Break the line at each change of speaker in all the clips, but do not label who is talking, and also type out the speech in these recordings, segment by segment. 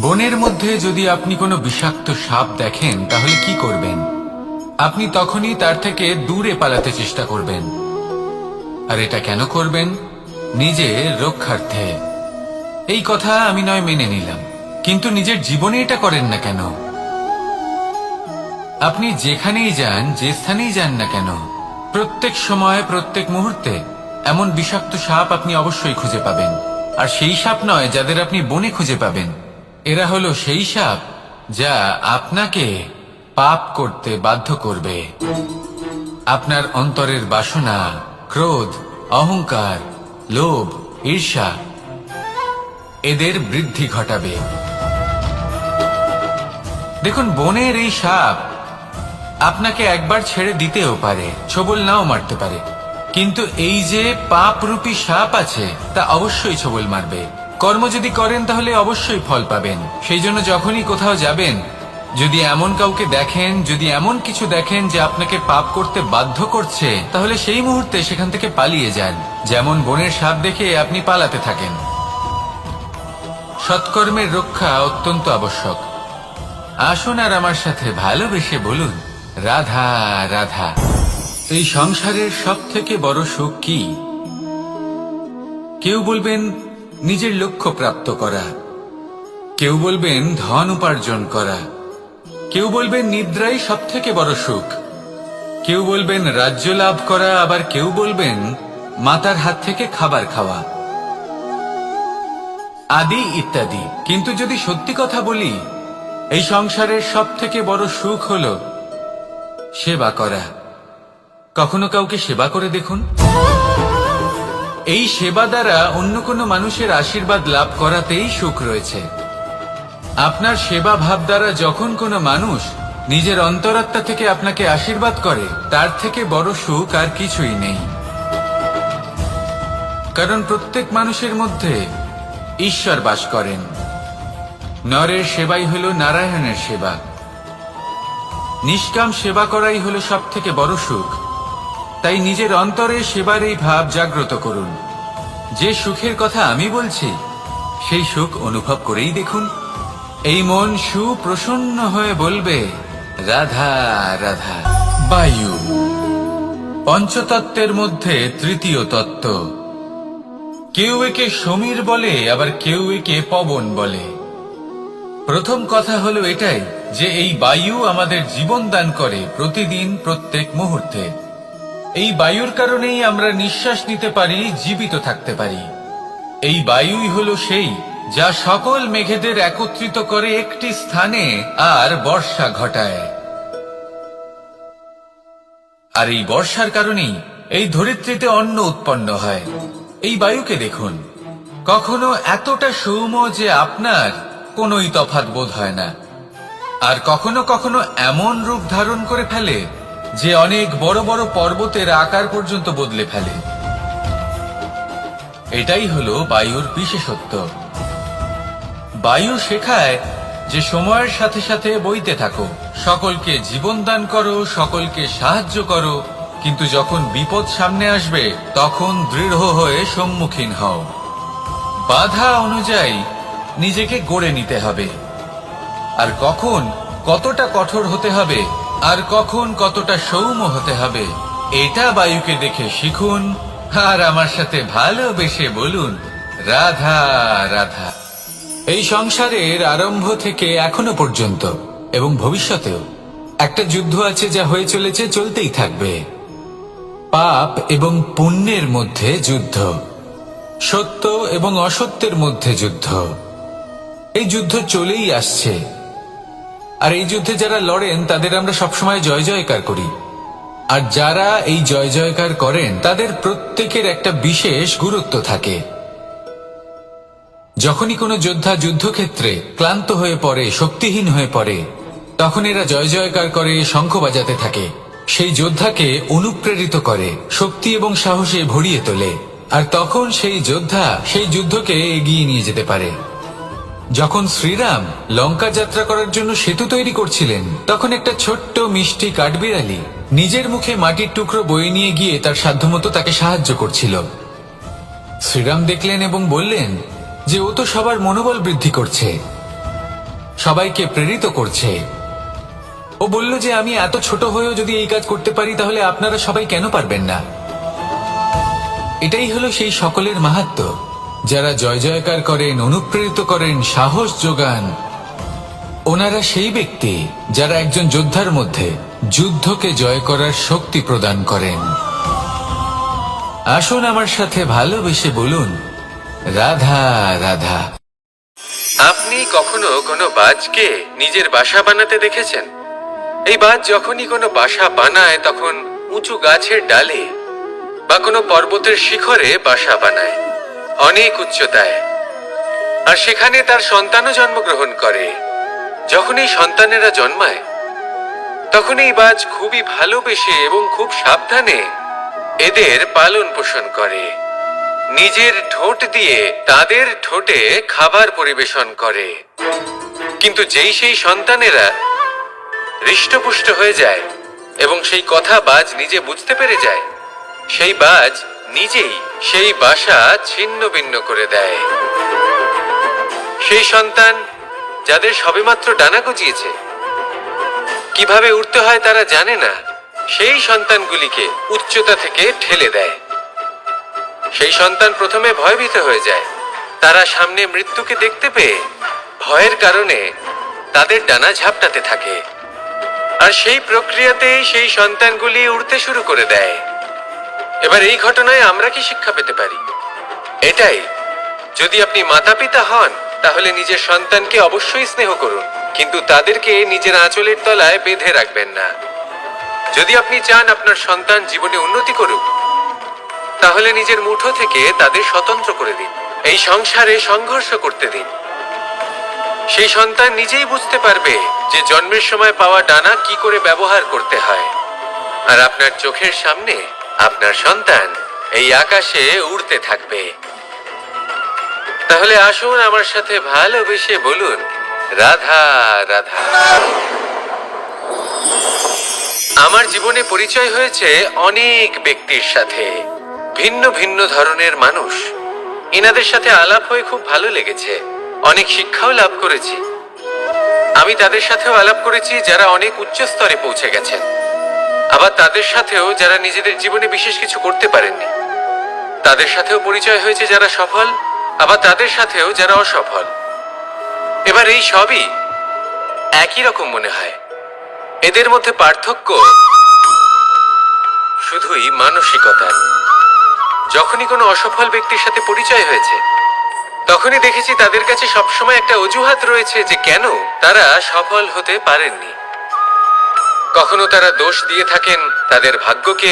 বনের মধ্যে যদি আপনি কোনো বিষাক্ত সাপ দেখেন তাহলে কি করবেন? আপনি তখনই তার থেকে দূরে পালাতে চেষ্টা করবেন। আর এটা কেন করবেন? নিজের রক্ষার্থে। এই কথা আমি নয় মেনে নিলাম, কিন্তু নিজের জীবনে এটা করেন না কেন? আপনি যেখানেই যান, যে স্থানেই যান না কেন, প্রত্যেক সময় প্রত্যেক মুহূর্তে এমন বিষাক্ত সাপ আপনি অবশ্যই খুঁজে পাবেন। আর সেই সাপ নয় যাদের আপনি বনে খুঁজে পাবেন, এরা হলো সেই সাপ যা আপনাকে পাপ করতে বাধ্য করবে। আপনার অন্তরের বাসনা, ক্রোধ, অহংকার, লোভ, ঈর্ষা এদের বৃদ্ধি ঘটাবে। দেখুন, বনের এই সাপ আপনাকে একবার ছেড়ে দিতেও পারে, ছোবল নাও মারতে পারে, কিন্তু এই যে পাপরূপী সাপ আছে তা অবশ্যই ছোবল মারবে। কর্ম যদি করেন তাহলে অবশ্যই ফল পাবেন। সেই জন্য যখনই কোথাও যাবেন, যদি এমন কাউকে দেখেন, যদি এমন কিছু দেখেন যে আপনাকে পাপ করতে বাধ্য করছে, তাহলে সেই মুহূর্তে সেখান থেকে পালিয়ে যান। যেমন বনের সাপ দেখে আপনি পালাতে থাকেন। সৎকর্মের রক্ষা অত্যন্ত আবশ্যক। আসুন আর আমার সাথে ভালোবেসে বলুন, রাধা রাধা। এই সংসারের সব থেকে বড় সুখ কি? কেউ বলবেন নিজের লক্ষ্য প্রাপ্ত করা, কেউ বলবেন ধন উপার্জন করা, কেউ বলবেন নিদ্রাই সব থেকে বড় সুখ, কেউ বলবেন রাজ্য লাভ করা, আবার কেউ বলবেন মাতার হাত থেকে খাবার খাওয়া, আদি ইত্যাদি। কিন্তু যদি সত্যি কথা বলি, এই সংসারের সব থেকে বড় সুখ হল সেবা করা। কখনো কাউকে সেবা করে দেখুন। এই সেবা দ্বারা অন্য কোনো মানুষের আশীর্বাদ লাভ করাতেই সুখ রয়েছে। আপনার সেবা ভাব দ্বারা যখন কোনো মানুষ নিজের অন্তরাত্মা থেকে আপনাকে আশীর্বাদ করে, তার থেকে বড় সুখ আর কিছুই নেই। কারণ প্রত্যেক মানুষের মধ্যে ঈশ্বর বাস করেন। নরের সেবাই হল নারায়ণের সেবা। নিষ্কাম সেবা করাই হল সব থেকে বড় সুখ। তাই নিজের অন্তরে সেবার এই ভাব জাগ্রত করুন। যে সুখের কথা আমি বলছি, সেই সুখ অনুভব করেই দেখুন। এই মন সুপ্রসন্ন হয়ে বলবে, রাধা রাধা। বায়ু পঞ্চতত্ত্বের মধ্যে তৃতীয় তত্ত্ব। কেউ একে সমীর বলে, আবার কেউ একে পবন বলে। প্রথম কথা হলো এটাই যে এই বায়ু আমাদের জীবন দান করে প্রতিদিন, প্রত্যেক মুহূর্তে। এই বায়ুর কারণেই আমরা নিঃশ্বাস নিতে পারি, জীবিত থাকতে পারি। এই বায়ুই হলো সেই যা সকল মেঘেদের একত্রিত করে একটি স্থানে আর বর্ষা ঘটায়। আর এই বর্ষার কারণেই এই ধরিত্রীতে অন্ন উৎপন্ন হয়। এই বায়ুকে দেখুন, কখনো এতটা সৌম্য যে আপনার কোনোই তফাৎ বোধ হয় না, আর কখনো কখনো এমন রূপ ধারণ করে ফেলে যে অনেক বড় বড় পর্বতের আকার পর্যন্ত বদলে ফেলে। এটাই হলো বায়ুর বিশেষত্ব। বায়ু শেখায় যে সময়ের সাথে সাথে বইতে থাকো, সকলকে জীবন দান করো, সকলকে সাহায্য করো, কিন্তু যখন বিপদ সামনে আসবে তখন দৃঢ় হয়ে সম্মুখীন হও। বাধা অনুযায়ী নিজেকে গড়ে নিতে হবে। আর কখন কতটা কঠোর হতে হবে, আর কখন কতটা সৌম্য হতে হবে, এটা বায়ুকে দেখে শিখুন। আর আমার সাথে ভালোবেসে বলুন, রাধা রাধা। এই সংসারের আরম্ভ থেকে এখনো পর্যন্ত এবং ভবিষ্যতেও একটা যুদ্ধ আছে, যা হয়ে চলেছে, চলতেই থাকবে। পাপ এবং পুণ্যের মধ্যে যুদ্ধ, সত্য এবং অসত্যের মধ্যে যুদ্ধ। এই যুদ্ধ চলেই আসছে। আর এই যুদ্ধে যারা লড়েন তাদের আমরা সবসময় জয় জয়কার করি। আর যারা এই জয় জয়কার করেন তাদের প্রত্যেকের একটা বিশেষ গুরুত্ব থাকে। যখনই কোনো যোদ্ধা যুদ্ধক্ষেত্রে ক্লান্ত হয়ে পড়ে, শক্তিহীন হয়ে পড়ে, তখন এরা জয় জয়কার করে, শঙ্খ বাজাতে থাকে। সেই যোদ্ধাকে অনুপ্রেরিত করে, শক্তি এবং সাহসে ভরিয়ে তোলে। আর তখন সেই যোদ্ধা সেই যুদ্ধকে এগিয়ে নিয়ে যেতে পারে। যখন শ্রীরাম লঙ্কা যাত্রা করার জন্য সেতু তৈরি করছিলেন, তখন একটা ছোট্ট মিষ্টি কাঠবিড়ালি নিজের মুখে মাটির টুকরো বয়ে নিয়ে গিয়ে তার সাধ্যমতো তাকে সাহায্য করছিল। শ্রীরাম দেখলেন এবং বললেন যে ও তো সবার মনোবল বৃদ্ধি করছে। সবাইকে প্রেরিত করছে। ও বলল যে আমি এত ছোট হয়েও যদি এই কাজ করতে পারি তাহলে আপনারা সবাই কেন পারবেন না। এটাই হলো সেই সকলের মাহাত্ম্য, যারা জয় জয়কার করেন, অনুপ্রেরিত করেন, সাহস যোগান। ওনারা সেই ব্যক্তি যারা একজন যোদ্ধার মধ্যে যুদ্ধকে জয় করার শক্তি প্রদান করেন। আসুন আমার সাথে ভালোবেসে বলুন, রাধা রাধা। আপনি কখনো কোনো বাজকে নিজের বাসা বানাতে দেখেছেন? এই বাজ যখনই কোনো বাসা বানায় তখন উঁচু গাছের ডালে বা কোনো পর্বতের শিখরে বাসা বানায়, অনেক উচ্চতায়। আর সেখানে তার সন্তানও জন্মগ্রহণ করে। যখন এই সন্তানেরা জন্মায় তখন এই বাজ খুবই ভালোবেসে এবং খুব সাবধানে এদের পালন পোষণ করে। নিজের ঠোঁট দিয়ে তাদের ঠোঁটে খাবার পরিবেশন করে। কিন্তু যেই সেই সন্তানেরা হৃষ্টপুষ্ট হয়ে যায় এবং সেই কথা বাজ নিজে বুঝতে পেরে যায়, সেই বাজ নিজেই সেই বাসা ছিন্ন ভিন্ন করে দেয়। সেই সন্তান যাদের সবেমাত্র ডানা গজিয়েছে, কিভাবে উঠতে হয় তারা জানে না, সেই সন্তানগুলিকে উচ্চতা থেকে ঠেলে দেয়। সেই সন্তান প্রথমে ভয়ভীত হয়ে যায়। তারা সামনে মৃত্যুকে দেখতে পেয়ে ভয়ের কারণে তাদের ডানা ঝাপটাতে থাকে। আর সেই প্রক্রিয়াতে সেই সন্তানগুলি উড়তে শুরু করে দেয়। এবার এই ঘটনায় আমরা কি শিক্ষা পেতে পারি? এটাই, যদি আপনি মাতা পিতা হন তাহলে নিজের সন্তানকে অবশ্যই স্নেহ করুন, কিন্তু তাদেরকে নিজের আঁচলের তলায় বেঁধে রাখবেন না। যদি আপনি চান আপনার সন্তান জীবনে উন্নতি করুক, তাহলে নিজের মুঠো থেকে তাদের স্বতন্ত্র করে দিন। এই সংসারে সংঘর্ষ করতে দিন। সেই সন্তান নিজেই বুঝতে পারবে যে জন্মের সময় পাওয়া ডানা কি করে ব্যবহার করতে হয়। আর আপনার চোখের সামনে আপনার সন্তান এই আকাশে উড়তে থাকবে। তাহলে আসুন আমার সাথে ভালোবেসে বলুন, রাধা রাধা। আমার জীবনে পরিচয় হয়েছে অনেক ব্যক্তির সাথে, ভিন্ন ভিন্ন ধরনের মানুষ। এনাদের সাথে আলাপ হয়ে খুব ভালো লেগেছে, অনেক শিক্ষাও লাভ করেছি। আমি তাদের সাথেও আলাপ করেছি যারা অনেক উচ্চ স্তরে পৌঁছে গেছেন, আবার তাদের সাথেও যারা নিজেদের জীবনে বিশেষ কিছু করতে পারেননি। তাদের সাথেও পরিচয় হয়েছে যারা সফল, আবার তাদের সাথেও যারা অসফল। এবার এই সবই একই রকম মনে হয়। এদের মধ্যে পার্থক্য শুধুই মানসিকতার। যখনই কোনো অসফল ব্যক্তির সাথে পরিচয় হয়েছে তখনই দেখেছি তাদের কাছে সবসময় একটা অজুহাত রয়েছে যে কেন তারা সফল হতে পারেননি। কখনো তারা দোষ দিয়ে থাকেন তাদের ভাগ্যকে,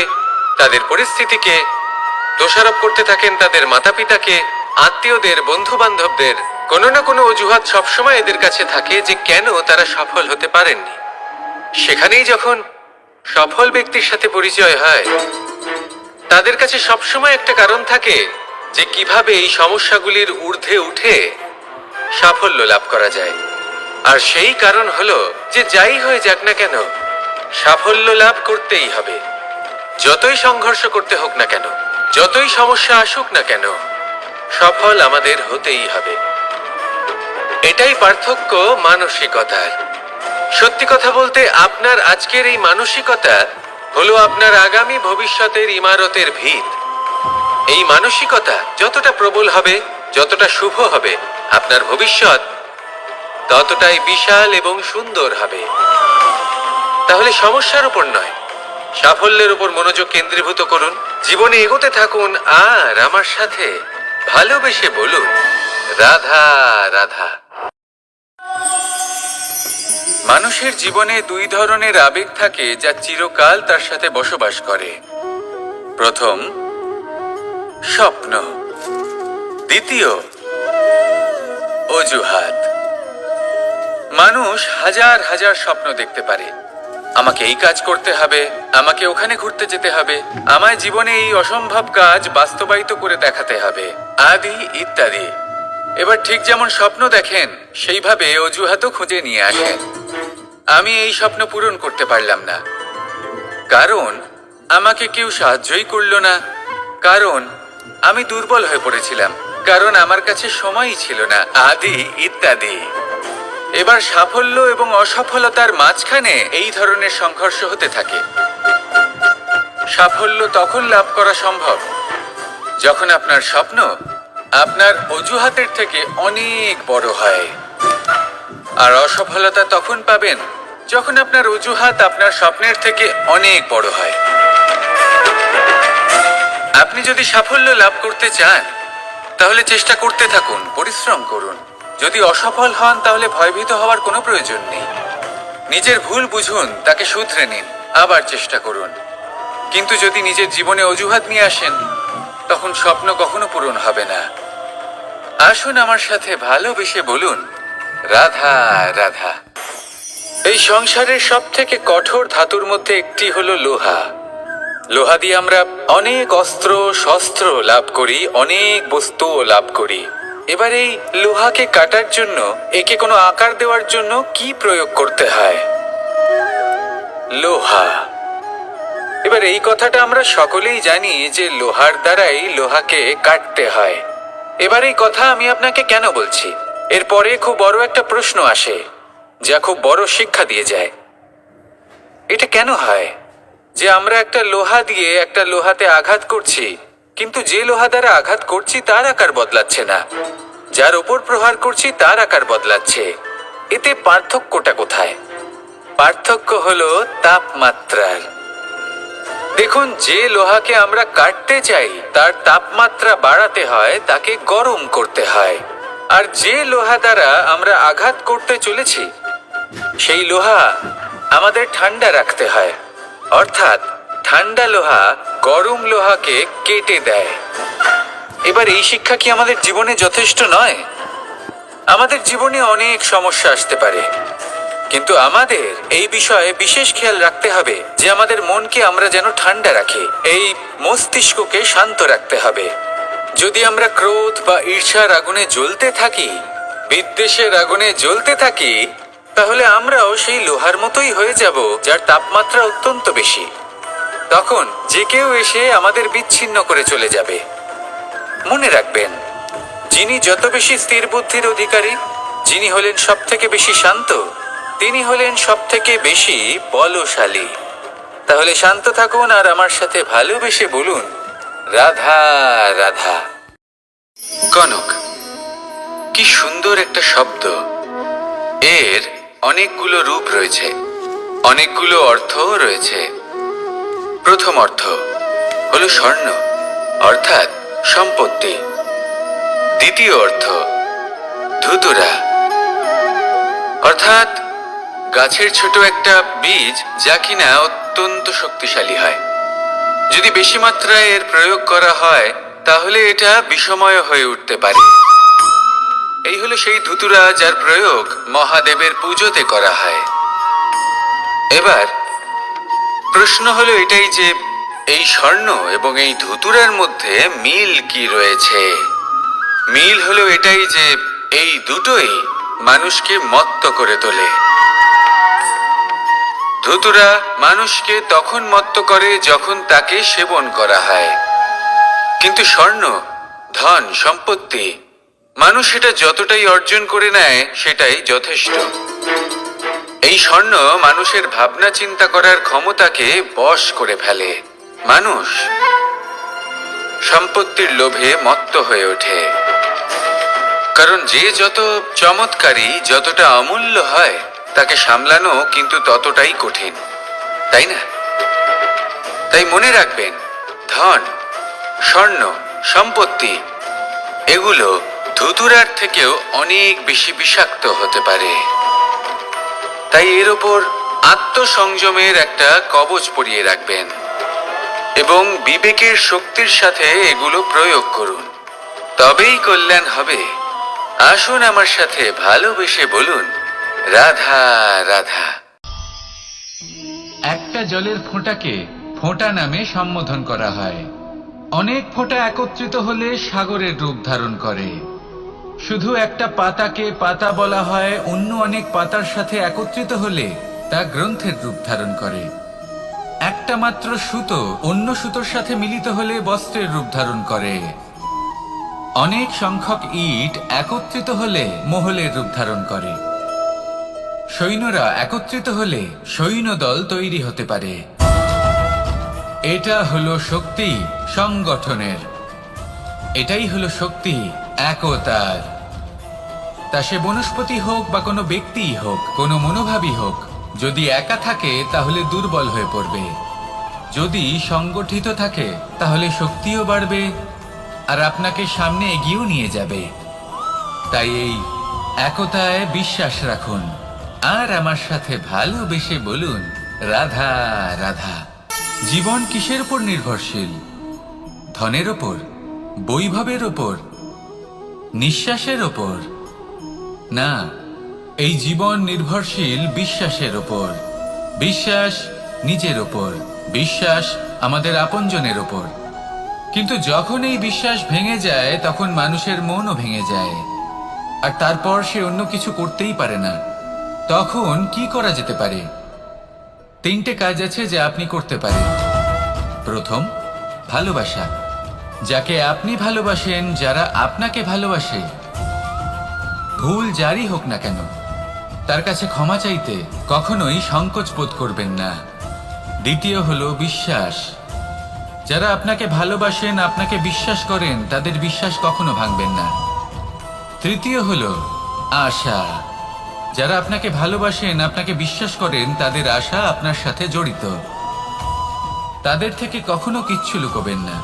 তাদের পরিস্থিতিকে, দোষারোপ করতে থাকেন তাদের মাতা পিতাকে, আত্মীয়দের, বন্ধু বান্ধবদের। কোনো না কোনো অজুহাত সবসময় এদের কাছে থাকে যে কেন তারা সফল হতে পারেননি। সেখানেই যখন সফল ব্যক্তির সাথে পরিচয় হয় তাদের কাছে সবসময় একটা কারণ থাকে যে কিভাবে এই সমস্যাগুলির ঊর্ধ্বে উঠে সাফল্য লাভ করা যায়। আর সেই কারণ হলো যে যাই হয়ে যাক না কেন সাফল্য লাভ করতেই হবে। যতই সংঘর্ষ করতে হোক না কেন, যতই সমস্যা আসুক না কেন, সফল আমাদের হতেই হবে। এটাই পার্থক্য মানসিকতার। সত্যি কথা বলতে আপনার আজকের এই মানসিকতা হলো আপনার আগামী ভবিষ্যতের ইমারতের ভিত। এই মানসিকতা যতটা প্রবল হবে, যতটা শুভ হবে, আপনার ভবিষ্যৎ ততটাই বিশাল এবং সুন্দর হবে। তাহলে সমস্যার উপর নয়, সাফল্যের উপর মনোযোগ কেন্দ্রীভূত করুন, জীবনে এগোতে থাকুন আর আমার সাথে ভালোবেসে বলুন, রাধা রাধা। মানুষের জীবনে দুই ধরনের আবেগ থাকে যা চিরকাল তার সাথে বসবাস করে। প্রথম, স্বপ্ন। দ্বিতীয়, অজুহাত। মানুষ হাজার হাজার স্বপ্ন দেখতে পারে। আমাকে এই কাজ করতে হবে, আমাকে ওখানে ঘুরতে যেতে হবে, আমায় জীবনে এই অসম্ভব কাজ বাস্তবায়িত করে দেখাতে হবে, আদি ইত্যাদি। এবার ঠিক যেমন স্বপ্ন দেখেন সেইভাবে অজুহাতও খুঁজে নিয়ে আসেন। আমি এই স্বপ্ন পূরণ করতে পারলাম না, কারণ আমাকে কেউ সাহায্যই করলো না, কারণ আমি দুর্বল হয়ে পড়েছিলাম, কারণ আমার কাছে সময়ই ছিল না, আদি ইত্যাদি। এবার সাফল্য এবং অসফলতার মাঝখানে এই ধরনের সংঘর্ষ হতে থাকে। সাফল্য তখন লাভ করা সম্ভব যখন আপনার স্বপ্ন আপনার অজুহাতের থেকে অনেক বড় হয়, আর অসফলতা তখন পাবেন যখন আপনার অজুহাত আপনার স্বপ্নের থেকে অনেক বড় হয়। আপনি যদি সাফল্য লাভ করতে চান তাহলে চেষ্টা করতে থাকুন, পরিশ্রম করুন। যদি অসফল হন তাহলে ভয়ভীত হওয়ার কোনো প্রয়োজন নেই। নিজের ভুল বুঝুন, তাকে শুধরে নিন, আবার চেষ্টা করুন। কিন্তু যদি নিজের জীবনে অজুহাত নিয়ে আসেন তখন স্বপ্ন কখনো পূরণ হবে না। আসুন আমার সাথে ভালোবেসে বলুন, রাধা রাধা। এই সংসারের সব থেকে কঠোর ধাতুর মধ্যে একটি হলো লোহা। লোহা দিয়ে আমরা অনেক অস্ত্র শস্ত্র লাভ করি, অনেক বস্তুও লাভ করি। এবার এই লোহাকে কাটার জন্য, একে কোনো আকার দেওয়ার জন্য কি প্রয়োগ করতে হয়? লোহা। এবার এই কথাটা আমরা সকলেই জানি যে লোহার দ্বারাই লোহাকে কাটতে হয়। এবার এই কথা আমি আপনাকে কেন বলছি? এরপরে খুব বড় একটা প্রশ্ন আসে যা খুব বড় শিক্ষা দিয়ে যায়। এটা কেন হয় যে আমরা একটা লোহা দিয়ে একটা লোহাতে আঘাত করছি, কিন্তু যে লোহা দ্বারা আঘাত করছি তার আকার বদলাচ্ছে না, যার ওপর প্রহার করছি তার আকার বদলাচ্ছে? এতে পার্থক্যটা কোথায়? পার্থক্য হলো তাপমাত্রার। দেখুন, যে লোহাকে আমরা কাটতে চাই তার তাপমাত্রা বাড়াতে হয়, তাকে গরম করতে হয়। আর যে লোহা দ্বারা আমরা আঘাত করতে চলেছি সেই লোহা আমাদের ঠান্ডা রাখতে হয়। অর্থাৎ ঠান্ডা লোহা গরম লোহাকে কেটে দেয়। এবার এই শিক্ষা কি আমাদের জীবনে যথেষ্ট নয়? আমাদের জীবনে অনেক সমস্যা আসতে পারে, কিন্তু আমাদের এই বিষয়ে বিশেষ খেয়াল রাখতে হবে যে আমাদের মনকে আমরা যেন ঠান্ডা রাখি, এই মস্তিষ্ককে শান্ত রাখতে হবে। যদি আমরা ক্রোধ বা ঈর্ষার আগুনে জ্বলতে থাকি, বিদ্বেষের আগুনে জ্বলতে থাকি, তাহলে আমরাও সেই লোহার মতোই হয়ে যাব যার তাপমাত্রা অত্যন্ত বেশি। তখন যে কেউ এসে আমাদের বিচ্ছিন্ন করে চলে যাবে। মনে রাখবেন, যিনি যত বেশি স্থির বুদ্ধির অধিকারী, যিনি হলেন সব থেকে বেশি শান্ত, তিনি হলেন সব থেকে বেশি বলশালী। তাহলে শান্ত থাকুন আর আমার সাথে ভালোবেসে বলুন, রাধা রাধা। কনক, কি সুন্দর একটা শব্দ। এর অনেকগুলো রূপ রয়েছে, অনেকগুলো অর্থও রয়েছে। প্রথম অর্থ হলো স্বর্ণ, অর্থাৎ সম্পত্তি। দ্বিতীয় অর্থ ধুতুরা, অর্থাৎ গাছের ছোট একটা বীজ যা কিনা অত্যন্ত শক্তিশালী হয়। যদি বেশি মাত্রায় এর প্রয়োগ করা হয় তাহলে এটা বিষময় হয়ে উঠতে পারে। এই হলো সেই ধুতুরা যার প্রয়োগ মহাদেবের পুজোতে করা হয়। এবার প্রশ্ন হলো এটাই যে এই স্বর্ণ এবং এই ধুতুরার মধ্যে মিল কি রয়েছে? মিল হলো এটাই যে এই দুটোই মানুষকে মত্ত করে তোলে। ধুতুরা মানুষকে তখন মত্ত করে যখন তাকে সেবন করা হয়, কিন্তু স্বর্ণ, ধন, সম্পত্তি, মানুষ এটা যতটাই অর্জন করে নেয় সেটাই যথেষ্ট। এই স্বর্ণ মানুষের ভাবনা চিন্তা করার ক্ষমতাকে বশ করে ফেলে। মানুষ সম্পত্তির লোভে মত্ত হয়ে ওঠে, কারণ যে যত চমৎকারী, যতটা অমূল্য হয় তাকে সামলানো কিন্তু ততটাই কঠিন, তাই না? তাই মনে রাখবেন, ধন, স্বর্ণ, সম্পত্তি এগুলো ধুতুরার থেকেও অনেক বেশি বিষাক্ত হতে পারে। তাই এর ওপর আত্মসংযমের একটা কবচ পরিয়ে রাখবেন এবং বিবেকের শক্তির সাথে এগুলো প্রয়োগ করুন, তবেই কল্যাণ হবে। আসুন আমার সাথে ভালোবেসে বলুন, রাধা রাধা। একটা জলের ফোঁটাকে ফোঁটা নামে সম্বোধন করা হয়। অনেক ফোঁটা একত্রিত হলে সাগরের রূপ ধারণ করে। শুধু একটা পাতাকে পাতা বলা হয়, অন্য অনেক পাতার সাথে একত্রিত হলে তা গ্রন্থের রূপ ধারণ করে। একটা মাত্র সুতো অন্য সুতোর সাথে মিলিত হলে বস্ত্রের রূপ ধারণ করে। অনেক সংখ্যক ইট একত্রিত হলে মহলের রূপ ধারণ করে। সৈন্যরা একত্রিত হলে সৈন্যদল তৈরি হতে পারে। এটা হলো শক্তি সংগঠনের, এটাই হলো শক্তি একতার। তা সে বনস্পতি হোক বা কোনো ব্যক্তিই হোক, কোনো মনোভাবই হোক, যদি একা থাকে তাহলে দুর্বল হয়ে পড়বে। যদি সংগঠিত থাকে তাহলে শক্তিও বাড়বে আর আপনাকে সামনে এগিয়েও নিয়ে যাবে। তাই এই একতায় বিশ্বাস রাখুন আর আমার সাথে ভালোবেসে বলুন রাধা রাধা। জীবন কিসের উপর নির্ভরশীল? ধনের ওপর, বৈভবের ওপর, নিঃশ্বাসের ওপর? না, এই জীবন নির্ভরশীল বিশ্বাসের ওপর। বিশ্বাস নিজের ওপর, বিশ্বাস আমাদের আপনজনের ওপর। কিন্তু যখন এই বিশ্বাস ভেঙে যায় তখন মানুষের মনও ভেঙে যায় আর তারপর সে অন্য কিছু করতেই পারে না। তখন কি করা যেতে পারে? 3টে কাজ আছে যা আপনি করতে পারেন। প্রথম, ভালোবাসা। যাকে আপনি ভালোবাসেন, যারা আপনাকে ভালোবাসে, ভুল যারই হোক না কেন, তার কাছে ক্ষমা চাইতে কখনোই সংকোচ বোধ করবেন না। দ্বিতীয় হলো বিশ্বাস। যারা আপনাকে ভালোবাসেন, আপনাকে বিশ্বাস করেন, তাদের বিশ্বাস কখনো ভাঙবেন না। তৃতীয় হলো আশা। যারা আপনাকে ভালোবাসেন, আপনাকে বিশ্বাস করেন, তাদের আশা আপনার সাথে জড়িত। তাদের থেকে কখনো কিচ্ছু লুকোবেন না।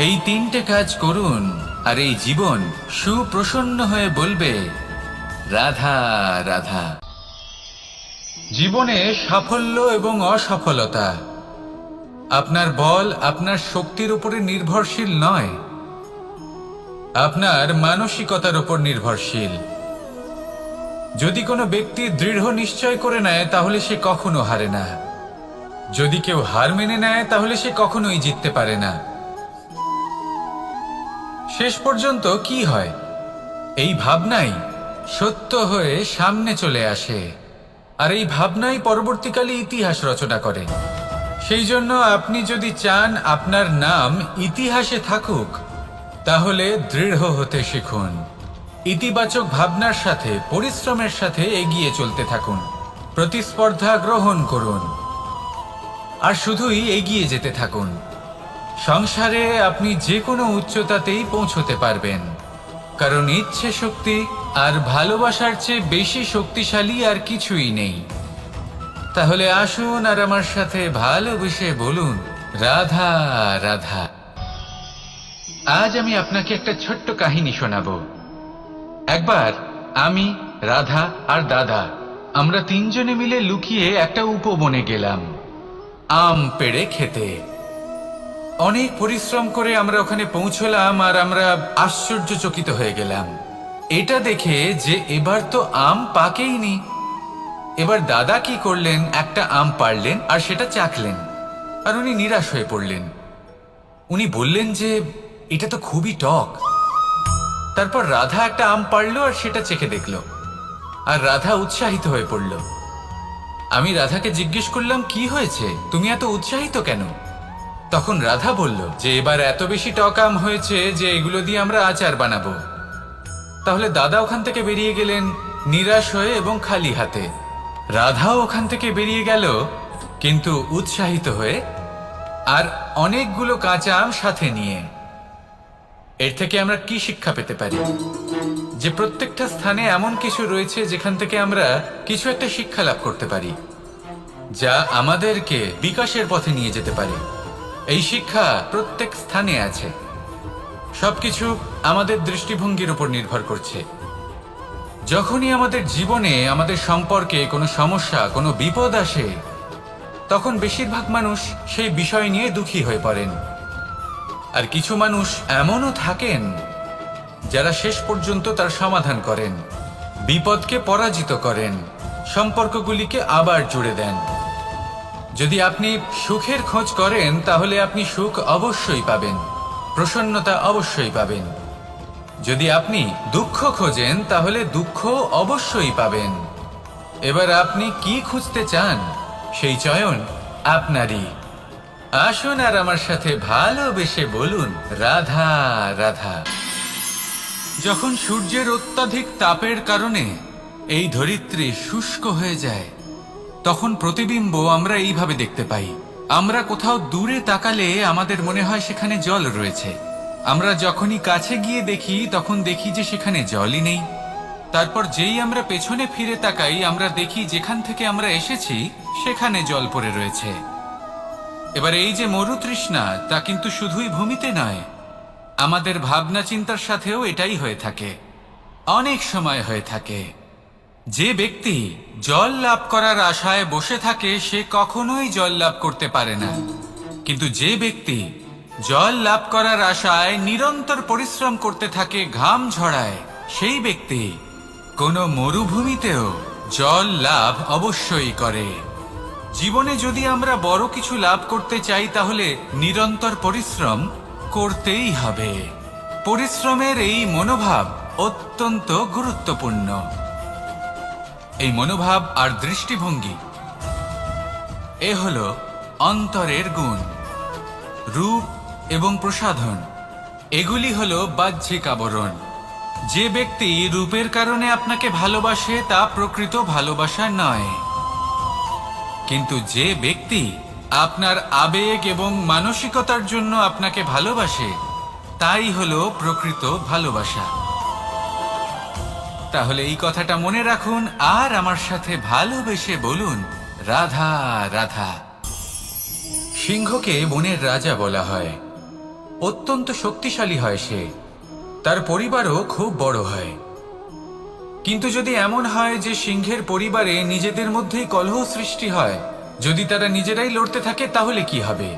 এই 3টে কাজ করুন আর এই জীবন সুপ্রসন্ন হয়ে বলবে রাধা রাধা। জীবনে সাফল্য এবং অসফলতা আপনার বল, আপনার শক্তির উপরে নির্ভরশীল নয়, আপনার মানসিকতার উপর নির্ভরশীল। যদি কোনো ব্যক্তি দৃঢ় নিশ্চয় করে নেয় তাহলে সে কখনো হারে না। যদি কেউ হার মেনে নেয় তাহলে সে কখনোই জিততে পারে না। শেষ পর্যন্ত কি হয়? এই ভাবনাই সত্য হয়ে সামনে চলে আসে আর এই ভাবনাই পরবর্তীকালে ইতিহাস রচনা করে। সেই জন্য আপনি যদি চান আপনার নাম ইতিহাসে থাকুক, তাহলে দৃঢ় হতে শিখুন। ইতিবাচক ভাবনার সাথে, পরিশ্রমের সাথে এগিয়ে চলতে থাকুন। প্রতিস্পর্ধা গ্রহণ করুন আর শুধুই এগিয়ে যেতে থাকুন। সংসারে আপনি যে কোনো উচ্চতাতেই পৌঁছতে পারবেন, কারণ ইচ্ছে শক্তি আর ভালোবাসার চেয়ে বেশি শক্তিশালী আর কিছুই নেই। তাহলে আসুন আর আমার সাথে ভালোবেসে বলুন রাধা রাধা। আজ আমি আপনাকে একটা ছোট্ট কাহিনী শোনাবো। একবার আমি, রাধা আর দাদা, আমরা 3জনে মিলে লুকিয়ে একটা উপবনে গেলাম আম পেড়ে খেতে। অনেক পরিশ্রম করে আমরা ওখানে পৌঁছলাম আর আমরা আশ্চর্যচকিত হয়ে গেলাম এটা দেখে যে এবার তো আম পাকেইনি। এবার দাদা কি করলেন, একটা আম পাড়লেন আর সেটা চাখলেন আর উনি নিরাশ হয়ে পড়লেন। উনি বললেন যে এটা তো খুবই টক। তারপর রাধা একটা আম পাড়লো আর সেটা চেখে দেখলো আর রাধা উৎসাহিত হয়ে পড়ল। আমি রাধাকে জিজ্ঞেস করলাম, কি হয়েছে, তুমি এত উৎসাহিত কেন? তখন রাধা বলল যে এবার এত বেশি টক আম হয়েছে যে এগুলো দিয়ে আমরা আচার বানাবো। তাহলে দাদা ওখান থেকে বেরিয়ে গেলেন নিরাশ হয়ে এবং খালি হাতে। রাধাও ওখান থেকে বেরিয়ে গেল কিন্তু উৎসাহিত হয়ে আর অনেকগুলো কাঁচা আম সাথে নিয়ে। এর থেকে আমরা কি শিক্ষা পেতে পারি? যে প্রত্যেকটা স্থানে এমন কিছু রয়েছে যেখান থেকে আমরা কিছু একটা শিক্ষা লাভ করতে পারি, যা আমাদেরকে বিকাশের পথে নিয়ে যেতে পারে। এই শিক্ষা প্রত্যেক স্থানে আছে। সবকিছু আমাদের দৃষ্টিভঙ্গির উপর নির্ভর করছে। যখনই আমাদের জীবনে, আমাদের সম্পর্কে কোনো সমস্যা, কোনো বিপদ আসে, তখন বেশিরভাগ মানুষ সেই বিষয় নিয়ে দুঃখী হয়ে পড়েন। আর কিছু মানুষ এমনও থাকেন যারা শেষ পর্যন্ত তার সমাধান করেন, বিপদকে পরাজিত করেন, সম্পর্কগুলিকে আবার জুড়ে দেন। যদি আপনি সুখের খোঁজ করেন তাহলে আপনি সুখ অবশ্যই পাবেন, প্রসন্নতা অবশ্যই পাবেন। যদি আপনি দুঃখ খোঁজেন তাহলে দুঃখ অবশ্যই পাবেন। এবার আপনি কি খুঁজতে চান, সেই চয়ন আপনারই। আসুন আর আমার সাথে ভালোবেসে বলুন রাধা রাধা। যখন সূর্যের অত্যাধিক তাপের কারণে এই ধরিত্রী শুষ্ক হয়ে যায়, তখন প্রতিবিম্ব আমরা এইভাবে দেখতে পাই। আমরা কোথাও দূরে তাকালে আমাদের মনে হয় সেখানে জল রয়েছে। আমরা যখনই কাছে গিয়ে দেখি তখন দেখি যে সেখানে জলই নেই। তারপর যেই আমরা পেছনে ফিরে তাকাই আমরা দেখি যেখান থেকে আমরা এসেছি সেখানে জল পড়ে রয়েছে। এবার এই যে মরুতৃষ্ণা, তা কিন্তু শুধুই ভূমিতে নয়, আমাদের ভাবনা চিন্তার সাথেও এটাই হয়ে থাকে, অনেক সময় হয়ে থাকে। যে ব্যক্তি জল লাভ করার আশায় বসে থাকে সে কখনোই জল লাভ করতে পারে না, কিন্তু যে ব্যক্তি জল লাভ করার আশায় নিরন্তর পরিশ্রম করতে থাকে, ঘাম ঝরায়, সেই ব্যক্তি কোনো মরুভূমিতেও জল লাভ অবশ্যই করে। জীবনে যদি আমরা বড় কিছু লাভ করতে চাই তাহলে নিরন্তর পরিশ্রম করতেই হবে। পরিশ্রমের এই মনোভাব অত্যন্ত গুরুত্বপূর্ণ। এই মনোভাব আর দৃষ্টিভঙ্গি এ হলো অন্তরের গুণ। রূপ এবং প্রসাধন এগুলি হলো বাহ্যিক আবরণ। যে ব্যক্তি রূপের কারণে আপনাকে ভালোবাসে তা প্রকৃত ভালোবাসা নয়, কিন্তু যে ব্যক্তি আপনার আবেগ এবং মানসিকতার জন্য আপনাকে ভালোবাসে তাই হলো প্রকৃত ভালোবাসা। তাহলে এই কথাটা মনে রাখুন আর আমার সাথে ভালোবেসে বলুন, রাধা রাধা। সিংহকে বনের রাজা বলা হয়। অত্যন্ত শক্তিশালী হয় সে, তার পরিবারও খুব বড় হয়। কিন্তু যদি এমন হয় যে সিংহের পরিবারে নিজেদের মধ্যেই কলহ সৃষ্টি হয়, যদি তারা নিজেরাই লড়তে থাকে, তাহলে কি হবে?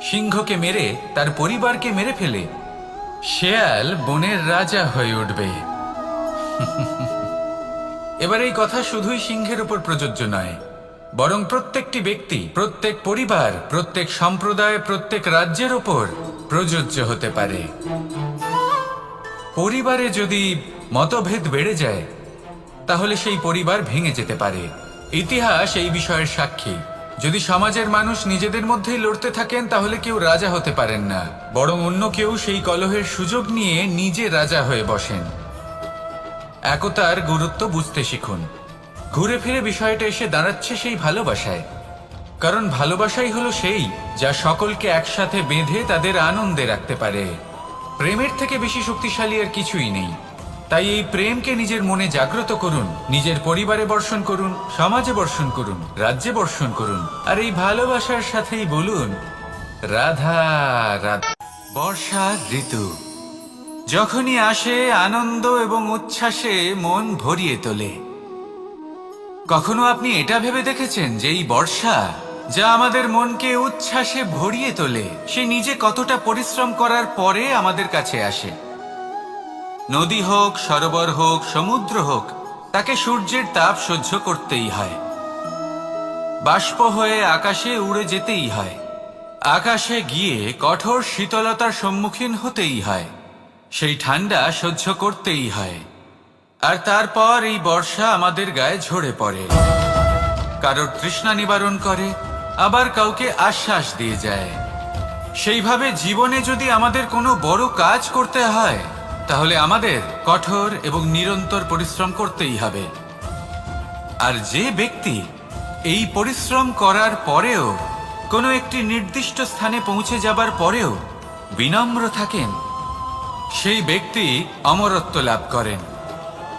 সিংহকে মেরে তার পরিবারকে মেরে ফেলে শেয়াল বনের রাজা হয়ে উঠবে। এবার এই কথা শুধুই সিংহের উপর প্রযোজ্য নয়, বরং প্রত্যেকটি ব্যক্তি, প্রত্যেক পরিবার, প্রত্যেক সম্প্রদায়, প্রত্যেক রাজ্যের ওপর প্রযোজ্য হতে পারে। পরিবারে যদি মতভেদ বেড়ে যায় তাহলে সেই পরিবার ভেঙে যেতে পারে। ইতিহাস এই বিষয়ের সাক্ষী। যদি সমাজের মানুষ নিজেদের মধ্যেই লড়তে থাকেন তাহলে কেউ রাজা হতে পারেন না, বরং অন্য কেউ সেই কলহের সুযোগ নিয়ে নিজে রাজা হয়ে বসেন। একতার গুরুত্ব বুঝতে শিখুন। ঘুরে ফিরে বিষয়টা এসে দাঁড়াচ্ছে সেই ভালোবাসায়, কারণ ভালোবাসাই হলো সেই যা সকলকে একসাথে বেঁধে তাদের আনন্দে রাখতে পারে। প্রেমের থেকে বেশি শক্তিশালী আর কিছুই নেই। তাই এই প্রেমকে নিজের মনে জাগ্রত করুন, নিজের পরিবারে বর্ষণ করুন, সমাজে বর্ষণ করুন, রাজ্যে বর্ষণ করুন, আর এই ভালোবাসার সাথেই বলুন, রাধা রাধা। বর্ষার ঋতু যখনই আসে আনন্দ এবং উচ্ছ্বাসে মন ভরিয়ে তোলে। কখনো আপনি এটা ভেবে দেখেছেন যে এই বর্ষা যা আমাদের মনকে উচ্ছ্বাসে ভরিয়ে তোলে সে নিজে কতটা পরিশ্রম করার পরে আমাদের কাছে আসে? নদী হোক, সরোবর হোক, সমুদ্র হোক, তাকে সূর্যের তাপ সহ্য করতেই হয়। বাষ্প হয়ে আকাশে উড়ে যেতেই হয়। আকাশে গিয়ে কঠোর শীতলতার সম্মুখীন হতেই হয়। সেই ঠান্ডা সহ্য করতেই হয়। আর তারপর এই বর্ষা আমাদের গায়ে ঝরে পড়ে, কারোর তৃষ্ণা নিবারণ করে, আবার কাউকে আশ্বাস দিয়ে যায়। সেইভাবে জীবনে যদি আমাদের কোনো বড় কাজ করতে হয় তাহলে আমাদের কঠোর এবং নিরন্তর পরিশ্রম করতেই হবে। আর যে ব্যক্তি এই পরিশ্রম করার পরেও কোনো একটি নির্দিষ্ট স্থানে পৌঁছে যাবার পরেও বিনম্র থাকেন, সেই ব্যক্তি অমরত্ব লাভ করেন।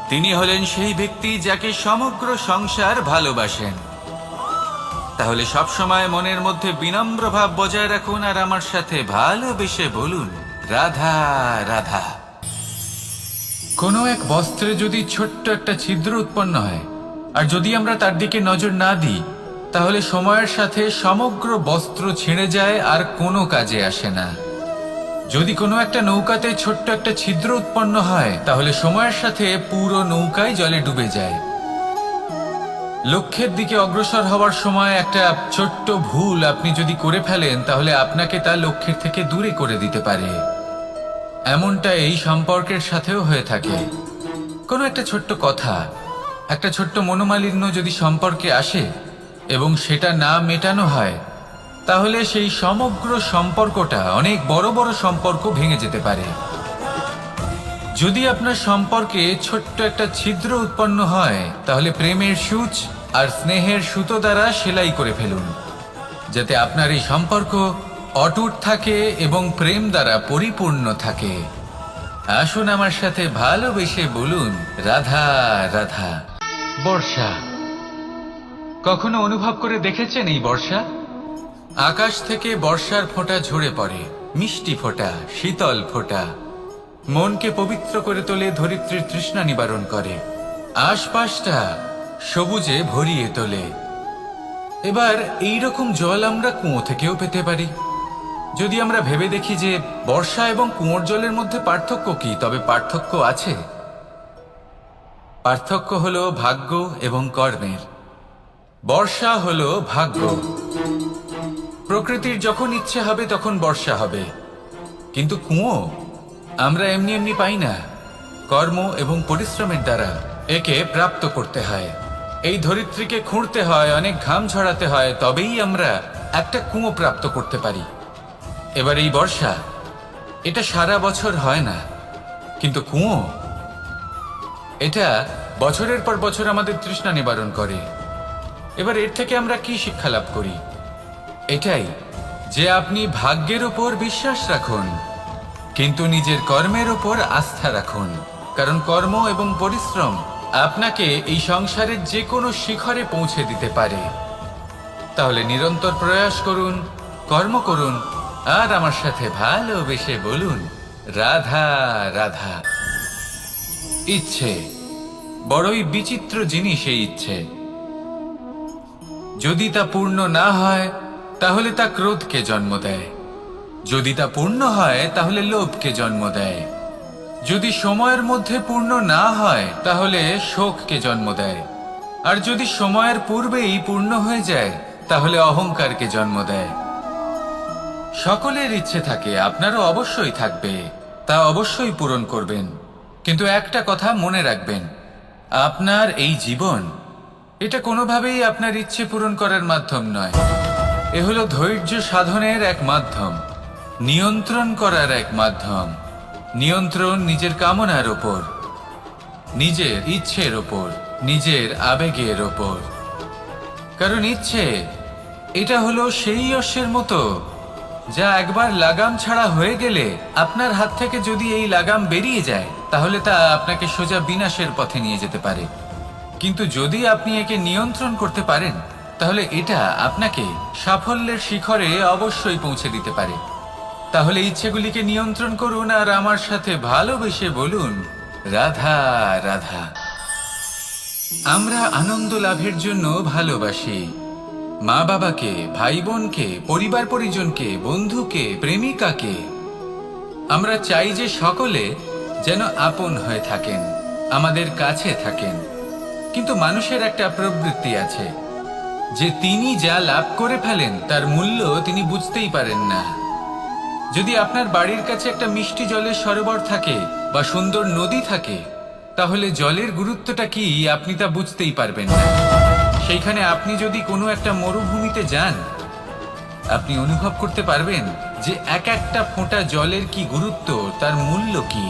তিনি হলেন সেই ব্যক্তি যাকে সমগ্র সংসার ভালোবাসেন। তাহলে সবসময় মনের মধ্যে বিনম্র ভাব বজায় রাখুন আর আমার সাথে ভালোবেসে বলুন, রাধা রাধা। কোনো এক বস্ত্রে যদি ছোট্ট একটা ছিদ্র উৎপন্ন হয় আর যদি আমরা তার দিকে নজর না দিই তাহলে সময়ের সাথে সমগ্র বস্ত্র ছিঁড়ে যায় আর কোনো কাজে আসে না। যদি কোনো একটা নৌকাতে ছোট্ট একটা ছিদ্র উৎপন্ন হয় তাহলে সময়ের সাথে পুরো নৌকাই জলে ডুবে যায়। লক্ষ্যের দিকে অগ্রসর হওয়ার সময় একটা ছোট্ট ভুল আপনি যদি করে ফেলেন তাহলে আপনাকে তা লক্ষ্যের থেকে দূরে করে দিতে পারে। এমনটা এই সম্পর্কের সাথেও হয়ে থাকে। কোনো একটা ছোট্ট কথা, একটা ছোট্ট মনোমালিন্য যদি সম্পর্কে আসে এবং সেটা না মেটানো হয় তাহলে সেই সমগ্র সম্পর্কটা অনেক বড় বড় সম্পর্ক ভেঙে যেতে পারে। যদি আপনার সম্পর্কে ছোট্ট একটা ছিদ্র উৎপন্ন হয় তাহলে প্রেমের সূচ আর স্নেহের সুতো দ্বারা সেলাই করে ফেলুন, যাতে আপনার এই সম্পর্ক অটুট থাকে এবং প্রেম দ্বারা পরিপূর্ণ থাকে। আসুন আমার সাথে ভালোবেসে বলুন, রাধা রাধা। বর্ষা, কখনো অনুভব করে দেখেছেন এই বর্ষা? আকাশ থেকে বর্ষার ফোঁটা ঝরে পড়ে, মিষ্টি ফোঁটা, শীতল ফোঁটা, মনকে পবিত্র করে তোলে, ধরিত্রীর তৃষ্ণা নিবারণ করে, আশপাশটা সবুজে ভরিয়ে তোলে। এবার এই রকম জল আমরা কুয়ো থেকেও পেতে পারি। যদি আমরা ভেবে দেখি যে বর্ষা এবং কুয়োর জলের মধ্যে পার্থক্য কি, তবে পার্থক্য আছে। পার্থক্য হলো ভাগ্য এবং কর্মের। বর্ষা হলো ভাগ্য। প্রকৃতির যখন ইচ্ছে হবে তখন বর্ষা হবে, কিন্তু কুয়ো আমরা এমনি এমনি পাই না। কর্ম এবং পরিশ্রমের দ্বারা একে প্রাপ্ত করতে হয়। এই ধরিত্রীকে খুঁড়তে হয়, অনেক ঘাম ঝরাতে হয়, তবেই আমরা একটা কুয়ো প্রাপ্ত করতে পারি। এবার এই বর্ষা, এটা সারা বছর হয় না, কিন্তু কুয়ো এটা বছরের পর বছর আমাদের তৃষ্ণা নিবারণ করে। এবার এর থেকে আমরা কি শিক্ষা লাভ করি? এটাই যে আপনি ভাগ্যের ওপর বিশ্বাস রাখুন, কিন্তু নিজের কর্মের ওপর আস্থা রাখুন। কারণ কর্ম এবং পরিশ্রম আপনাকে এই সংসারের যে কোনো শিখরে পৌঁছে দিতে পারে। তাহলে নিরন্তর প্রয়াস করুন, কর্ম করুন, আর আমার সাথে ভালোবেসে বলুন, রাধা রাধা। ইচ্ছে বড়ই বিচিত্র জিনিস। এই ইচ্ছে যদি তা পূর্ণ না হয় তাহলে তা ক্রোধকে জন্ম দেয়, যদি তা পূর্ণ হয় তাহলে লোভকে জন্ম দেয়, যদি সময়ের মধ্যে পূর্ণ না হয় তাহলে শোককে জন্ম দেয়, আর যদি সময়ের পূর্বেই পূর্ণ হয়ে যায় তাহলে অহংকারকে জন্ম দেয়। সকলের ইচ্ছে থাকে, আপনারও অবশ্যই থাকবে, তা অবশ্যই পূরণ করবেন। কিন্তু একটা কথা মনে রাখবেন, আপনার এই জীবন এটা কোনোভাবেই আপনার ইচ্ছে পূরণ করার মাধ্যম নয়। এ হলো ধৈর্য সাধনের এক মাধ্যম, নিয়ন্ত্রণ করার এক মাধ্যম। নিয়ন্ত্রণ নিজের কামনার ওপর, নিজের ইচ্ছের ওপর, নিজের আবেগের ওপর। কারণ ইচ্ছে এটা হলো সেই অশ্বের মতো যা একবার লাগাম ছাড়া হয়ে গেলে, আপনার হাত থেকে যদি এই লাগাম বেরিয়ে যায় তাহলে তা আপনাকে সোজা বিনাশের পথে নিয়ে যেতে পারে। কিন্তু যদি আপনি একে নিয়ন্ত্রণ করতে পারেন তাহলে এটা আপনাকে সাফল্যের শিখরে অবশ্যই পৌঁছে দিতে পারে। তাহলে ইচ্ছেগুলিকে নিয়ন্ত্রণ করুন আর আমার সাথে ভালোবেসে বলুন, রাধা রাধা। আমরা আনন্দ লাভের জন্য ভালোবাসি মা বাবাকে, ভাই বোনকে, পরিবার পরিজনকে, বন্ধুকে, প্রেমিকাকে। আমরা চাই যে সকলে যেন আপন হয়ে থাকেন, আমাদের কাছে থাকেন। কিন্তু মানুষের একটা প্রবৃত্তি আছে যে তিনি যা লাভ করে ফেলেন তার মূল্য তিনি বুঝতেই পারেন না। যদি আপনার বাড়ির কাছে একটা মিষ্টি জলের সরোবর থাকে বা সুন্দর নদী থাকে, তাহলে জলের গুরুত্বটা কি আপনি তা বুঝতেই পারবেন না। সেইখানে আপনি যদি কোনো একটা মরুভূমিতে যান, আপনি অনুভব করতে পারবেন যে এক একটা ফোঁটা জলের কি গুরুত্ব, তার মূল্য কি।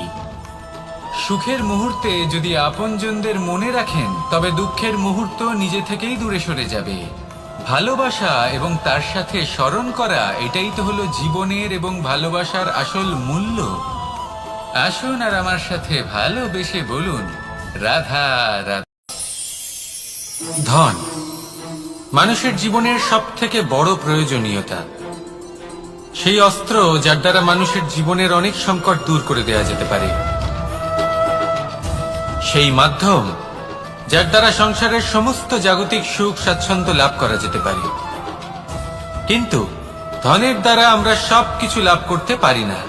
সুখের মুহূর্তে যদি আপনজনদের মনে রাখেন তবে দুঃখের মুহূর্ত নিজে থেকেই দূরে সরে যাবে। ভালোবাসা এবং তার সাথে স্মরণ করা, এটাই তো হলো জীবনের এবং ভালোবাসার আসল মূল্য। আসুন আর আমার সাথে ভালোবেসে বলুন, রাধা রাধা। ধন মানুষের জীবনের সব থেকে বড় প্রয়োজনীয়তা, সেই অস্ত্র যার দ্বারা মানুষের জীবনের অনেক সংকট দূর করে দেওয়া যেতে পারে, সেই মাধ্যম যার দ্বারা সংসারের সমস্ত জাগতিক সুখ স্বাচ্ছন্দ্য লাভ করা যেতে পারে। কিন্তু ধনের দ্বারা আমরা সবকিছু লাভ করতে পারি না।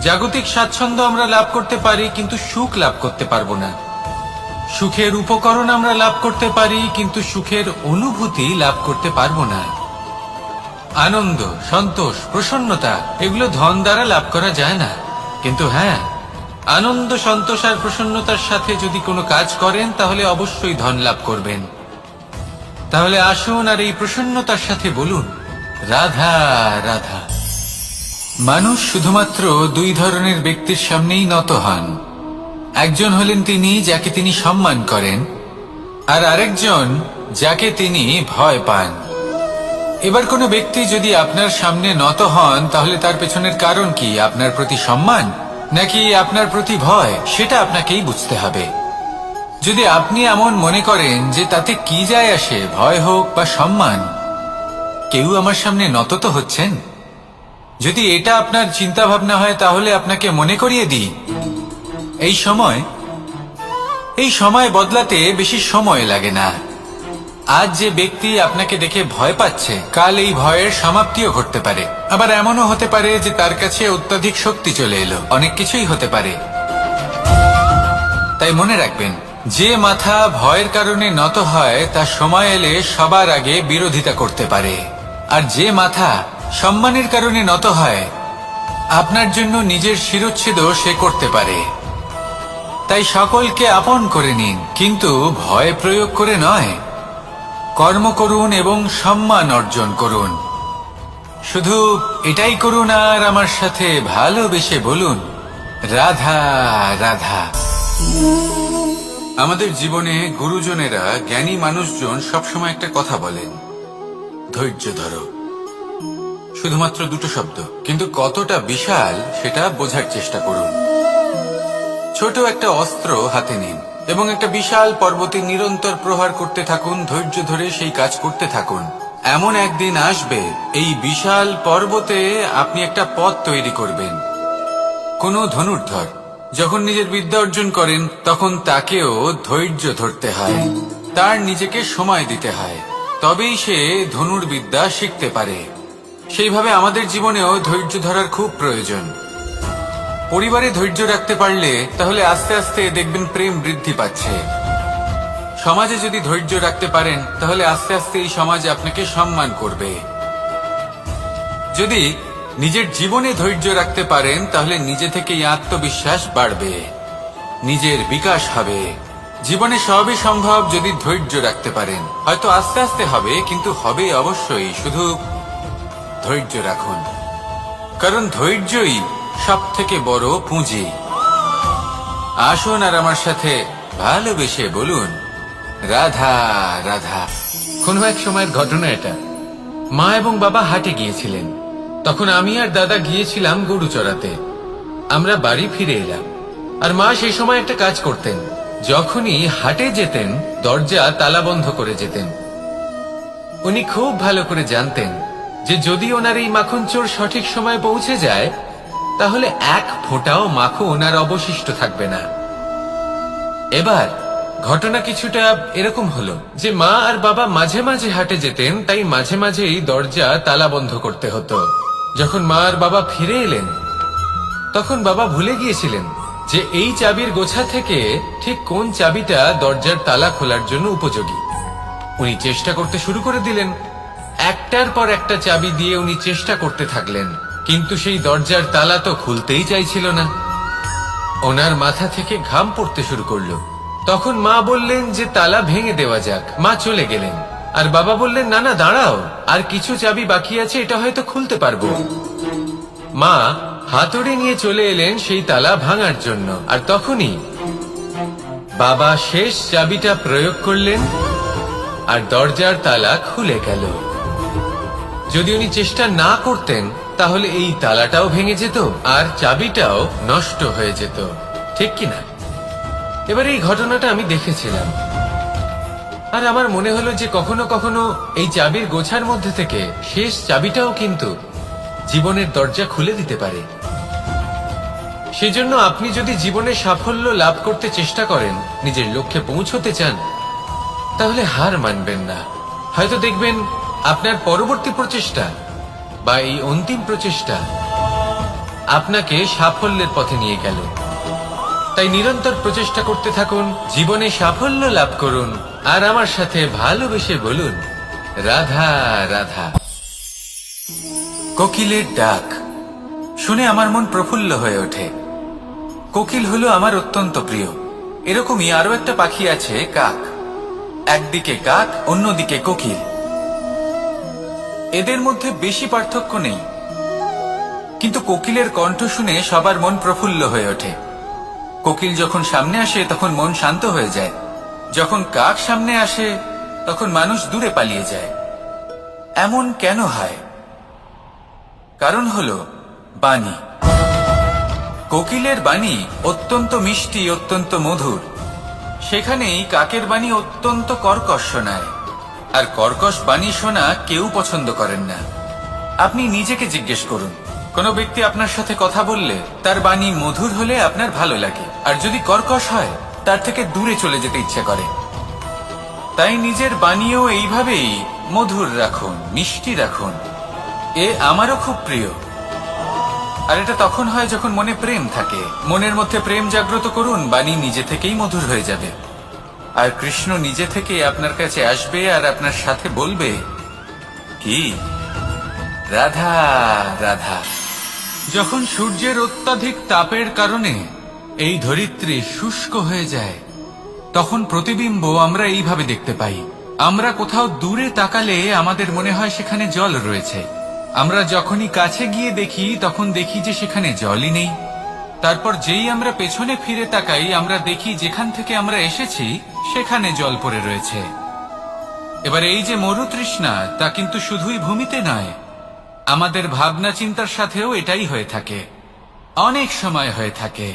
জাগতিক স্বাচ্ছন্দ্য আমরা লাভ করতে পারি, কিন্তু সুখ লাভ করতে পারবো না। সুখের উপকরণ আমরা লাভ করতে পারি, কিন্তু সুখের অনুভূতি লাভ করতে পারবো না। আনন্দ, সন্তোষ, প্রসন্নতা এগুলো ধন দ্বারা লাভ করা যায় না। কিন্তু হ্যাঁ, আনন্দ, সন্তোষ আর প্রসন্নতার সাথে যদি কোনো কাজ করেন তাহলে অবশ্যই ধন লাভ করবেন। তাহলে আসুন আর এই প্রসন্নতার সাথে বলুন, রাধা রাধা। মানুষ শুধুমাত্র দুই ধরনের ব্যক্তির সামনেই নত হন, একজন হলেন তিনি যাকে তিনি সম্মান করেন, আর আরেকজন যাকে তিনি ভয় পান। এবার কোনো ব্যক্তি যদি আপনার সামনে নত হন, তাহলে তার পেছনের কারণ কি? আপনার প্রতি সম্মান নাকি আপনার প্রতি ভয়? সেটা আপনাকেই বুঝতে হবে। যদি আপনি এমন মনে করেন যে তাতে কি যায় আসে, ভয় হোক বা সম্মান, কেউ আমার সামনে নত তো হচ্ছেন, যদি এটা আপনার চিন্তা ভাবনা হয়, তাহলে আপনাকে মনে করিয়ে দিই, এই সময় বদলাতে বেশি সময় লাগে না। আজ যে ব্যক্তি আপনাকে দেখে ভয় পাচ্ছে, কাল এই ভয়ের সমাপ্তিও ঘটতে পারে। আবার এমনও হতে পারে যে তার কাছে অত্যাধিক শক্তি চলে এলো। অনেক কিছুই হতে পারে। তাই মনে রাখবেন, যে মাথা ভয়ের কারণে নত হয় তা সময় এলে সবার আগে বিরোধিতা করতে পারে, আর যে মাথা সম্মানের কারণে নত হয়, আপনার জন্য নিজের শিরচ্ছেদও সে করতে পারে। তাই সকলকে আপন করে নিন, কিন্তু ভয় প্রয়োগ করে নয়। কর্ম করুন এবং সম্মান অর্জন করুন। শুধু এটাই করুন আর আমার সাথে ভালোবেসে বলুন, রাধা রাধা। আমাদের জীবনে গুরুজনেরা, জ্ঞানী মানুষজন সবসময় একটা কথা বলেন, ধৈর্য ধরো। শুধুমাত্র দুটো শব্দ, কিন্তু কতটা বিশাল সেটা বোঝার চেষ্টা করুন। ছোট একটা অস্ত্র হাতে নিন এবং একটা বিশাল পর্বতে নিরন্তর প্রহার করতে থাকুন। ধৈর্য ধরে সেই কাজ করতে থাকুন। এমন একদিন আসবে, এই বিশাল পর্বতে আপনি একটা পথ তৈরি করবেন। কোনো ধনুর্ধর যখন নিজের বিদ্যা অর্জন করেন, তখন তাকেও ধৈর্য ধরতে হয়, তার নিজেকে সময় দিতে হয়, তবেই সে ধনুর্বিদ্যা শিখতে পারে। সেইভাবে আমাদের জীবনেও ধৈর্য ধরার খুব প্রয়োজন। পরিবারে ধৈর্য রাখতে পারলে তাহলে আস্তে আস্তে দেখবেন প্রেম বৃদ্ধি পাচ্ছে। সমাজে যদি ধৈর্য রাখতে পারেন, তাহলে আস্তে আস্তে এই সমাজ আপনাকে সম্মান করবে। যদি নিজের জীবনে ধৈর্য রাখতে পারেন, তাহলে নিজে থেকেই আত্মবিশ্বাস বাড়বে, নিজের বিকাশ হবে। জীবনে সবই সম্ভব যদি ধৈর্য রাখতে পারেন। হয়তো আস্তে আস্তে হবে, কিন্তু হবে অবশ্যই। শুধু ধৈর্য রাখুন, কারণ ধৈর্যই সব থেকে বড় পুঁজি। আসুন আর আমার সাথে ভালোবেসে বলুন, রাধা রাধা। কোনো এক সময়ের ঘটনা এটা। মা এবং বাবা হাটে গিয়েছিলেন। তখন আমি আর দাদা গিয়েছিলাম গরু চড়াতে। আমরা বাড়ি ফিরে এলাম, আর মা সেই সময় একটা কাজ করতেন। যখনই হাটে যেতেন, দরজা তালা বন্ধ করে যেতেন। উনি খুব ভালো করে জানতেন যে যদি ওনার এই মাখন চোর সঠিক সময় পৌঁছে যায়, তাহলে এক ফোঁটাও মাখন আর অবশিষ্ট থাকবে না। এবার ঘটনা কিছুটা এরকম হলো যে মা আর বাবা মাঝে মাঝে হাটে যেতেন, তাই মাঝে মাঝেই দরজা তালা বন্ধ করতে হতো। যখন মা আর বাবা ফিরে এলেন, তখন বাবা ভুলে গিয়েছিলেন যে এই চাবির গোছা থেকে ঠিক কোন চাবিটা দরজার তালা খোলার জন্য উপযোগী। উনি চেষ্টা করতে শুরু করে দিলেন। একটার পর একটা চাবি দিয়ে উনি চেষ্টা করতে থাকলেন, কিন্তু সেই দরজার তালা তো খুলতেই চাইছিল না। ওনার মাথা থেকে ঘাম পড়তে শুরু করলো। তখন মা বললেন যে তালা ভেঙে দেওয়া যাক। মা চলে গেলেন, আর বাবা বললেন, না না দাঁড়াও, আর কিছু চাবি বাকি আছে, এটা হয়তো খুলতে পারবো। মা হাতুড়ি নিয়ে চলে এলেন সেই তালা ভাঙার জন্য, আর তখনই বাবা শেষ চাবিটা প্রয়োগ করলেন, আর দরজার তালা খুলে গেল। যদি উনি চেষ্টা না করতেন, তাহলে এই তালাটাও ভেঙে যেত আর চাবিটাও নষ্ট হয়ে যেত, ঠিক কিনা? এবার এই ঘটনাটা আমি দেখেছিলাম, আর আমার মনে হলো যে কখনো কখনো এই চাবির গোছার মধ্যে থেকে শেষ চাবিটাও কিন্তু জীবনের দরজা খুলে দিতে পারে। সেজন্য আপনি যদি জীবনে সাফল্য লাভ করতে চেষ্টা করেন, নিজের লক্ষ্যে পৌঁছতে চান, তাহলে হার মানবেন না। হয়তো দেখবেন আপনার পরবর্তী প্রচেষ্টা বা এই অন্তিম প্রচেষ্টা আপনাকে সাফল্যের পথে নিয়ে গেল। তাই নিরন্তর প্রচেষ্টা করতে থাকুন, জীবনে সাফল্য লাভ করুন, আর আমার সাথে ভালোবেসে বলুন, রাধা রাধা। কোকিলের ডাক শুনে আমার মন প্রফুল্ল হয়ে ওঠে। কোকিল হলো আমার অত্যন্ত প্রিয়। এরকমই আরো একটা পাখি আছে, কাক। একদিকে কাক, অন্যদিকে কোকিল। এদের মধ্যে বেশি পার্থক্য নেই, কিন্তু কোকিলের কণ্ঠ শুনে সবার মন প্রফুল্ল হয়ে ওঠে। কোকিল যখন সামনে আসে তখন মন শান্ত হয়ে যায়, যখন কাক সামনে আসে তখন মানুষ দূরে পালিয়ে যায়। এমন কেন হয়? কারণ হলো বাণী। কোকিলের বাণী অত্যন্ত মিষ্টি, অত্যন্ত মধুর। সেখানেই কাকের বাণী অত্যন্ত কর্কশ শোনায়, আর কর্কশ বাণী শোনা কেউ পছন্দ করেন না। আপনি নিজেকে জিজ্ঞেস করুন, কোনো ব্যক্তি আপনার সাথে কথা বললে তার বাণী মধুর হলে আপনার ভালো লাগে, আর যদি কর্কশ হয় তার থেকে দূরে চলে যেতে ইচ্ছে করে। তাই নিজের বাণীও এইভাবেই মধুর রাখুন, মিষ্টি রাখুন। এ আমারও খুব প্রিয়। আর এটা তখন হয় যখন মনে প্রেম থাকে। মনের মধ্যে প্রেম জাগ্রত করুন, বাণী নিজে থেকেই মধুর হয়ে যাবে। আর কৃষ্ণ নিজে থেকে আপনার কাছে আসবে আর আপনার সাথে বলবে, কি রাধা রাধা। যখন সূর্যের অত্যাধিক তাপের কারণে এই ধরিত্রী শুষ্ক হয়ে যায়, তখন প্রতিবিম্ব আমরা এইভাবে দেখতে পাই। আমরা কোথাও দূরে তাকালে আমাদের মনে হয় সেখানে জল রয়েছে। আমরা যখনই কাছে গিয়ে দেখি তখন দেখি যে সেখানে জলই নেই। তারপর যেই আমরা পেছনে ফিরে তাকাই আমরা দেখি যেখান থেকে আমরা এসেছি সেখানে জল পড়ে রয়েছে। এবার এই যে মরুতৃষ্ণা, তা কিন্তু শুধুই ভূমিতে নয়, আমাদের ভাবনা চিন্তার সাথেও এটাই হয়ে থাকে, অনেক সময় হয়ে থাকে।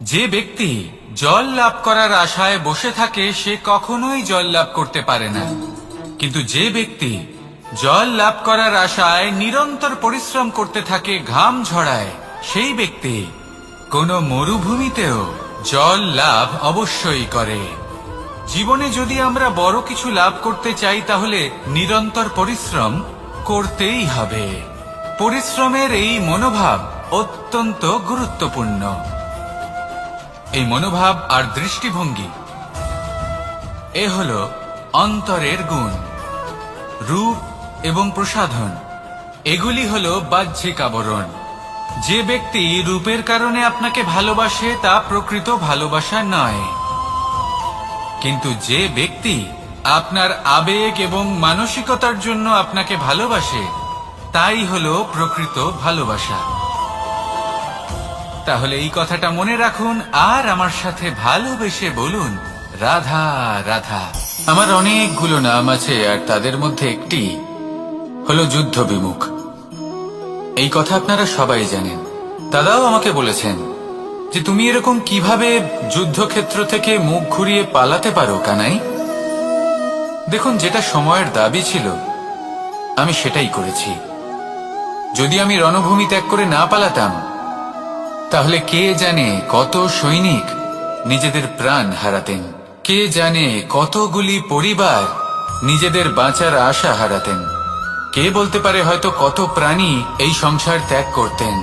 যে ব্যক্তি জল লাভ করার আশায় বসে থাকে সে কখনোই জল লাভ করতে পারে না। কিন্তু যে ব্যক্তি জল লাভ করার আশায় নিরন্তর পরিশ্রম করতে থাকে, ঘাম ঝরায়, সেই ব্যক্তি কোনো মরুভূমিতেও জল লাভ অবশ্যই করে। জীবনে যদি আমরা বড় কিছু লাভ করতে চাই তাহলে নিরন্তর পরিশ্রম করতেই হবে। পরিশ্রমের এই মনোভাব অত্যন্ত গুরুত্বপূর্ণ। এই মনোভাব আর দৃষ্টিভঙ্গি এ হলো অন্তরের গুণ। রূপ এবং প্রসাধন এগুলি হলো বাহ্যিক আবরণ। যে ব্যক্তি রূপের কারণে আপনাকে ভালোবাসে তা প্রকৃত ভালোবাসা নয়। কিন্তু যে ব্যক্তি আপনার আবেগ এবং মানসিকতার জন্য আপনাকে ভালোবাসে তাই হলো প্রকৃত ভালোবাসা। তাহলে এই কথাটা মনে রাখুন আর আমার সাথে ভালোবেসে বলুন, রাধা রাধা। আমার অনেকগুলো নাম আছে আর তাদের মধ্যে একটি হলো যুদ্ধ বিমুখ। এই কথা আপনারা সবাই জানেন। দাদাও আমাকে বলেছেন যে তুমি এরকম কিভাবে যুদ্ধক্ষেত্র থেকে মুখ ঘুরিয়ে পালাতে পারো কানাই। দেখুন, যেটা সময়ের দাবি ছিল আমি সেটাই করেছি। যদি আমি রণভূমি ত্যাগ করে না পালাতাম তাহলে কে জানে কত সৈনিক নিজেদের প্রাণ হারাতেন, কে জানে কতগুলি পরিবার নিজেদের বাঁচার আশা হারাতেন, কে বলতে পারে হয়তো কত প্রাণী এই সংসার ত্যাগ করতেন।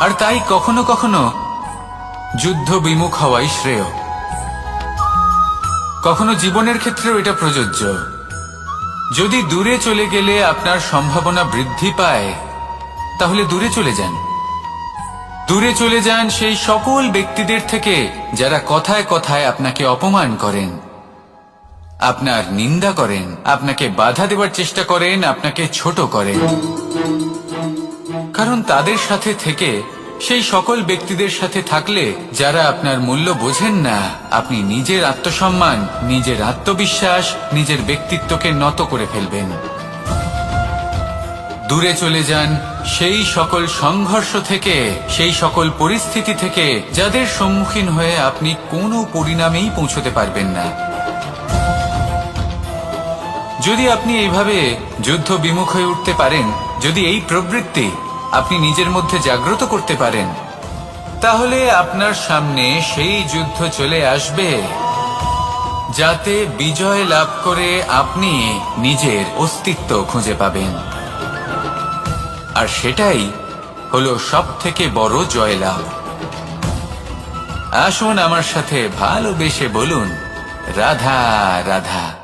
আর তাই কখনো কখনো যুদ্ধ বিমুখ হওয়াই শ্রেয়। কখনো জীবনের ক্ষেত্রেও এটা প্রযোজ্য। যদি দূরে চলে গেলে আপনার সম্ভাবনা বৃদ্ধি পায় তাহলে দূরে চলে যান। দূরে চলে যান সেই সকল ব্যক্তিদের থেকে যারা কথায় কথায় আপনাকে অপমান করেন, আপনার নিন্দা করেন, আপনাকে বাধা দেওয়ার চেষ্টা করেন, আপনাকে ছোট করেন। কারণ তাদের সাথে থেকে, সেই সকল ব্যক্তিদের সাথে থাকলে যারা আপনার মূল্য বোঝেন না, আপনি নিজের আত্মসম্মান, নিজের আত্মবিশ্বাস, নিজের ব্যক্তিত্বকে নত করে ফেলবেন। দূরে চলে যান সেই সকল সংঘর্ষ থেকে, সেই সকল পরিস্থিতি থেকে যাদের সম্মুখীন হয়ে আপনি কোনো পরিণামেই পৌঁছতে পারবেন না। যদি আপনি এইভাবে যুদ্ধ বিমুখ হয়ে উঠতে পারেন, যদি এই প্রবৃত্তি আপনি নিজের মধ্যে জাগ্রত করতে পারেন, তাহলে আপনার সামনে সেই যুদ্ধ চলে আসবে যাতে বিজয় লাভ করে আপনি নিজের অস্তিত্ব খুঁজে পাবেন। আর সেটাই হলো সবথেকে বড় জয়লাভ। আসুন আমার সাথে ভালোবেসে বলুন, রাধা রাধা।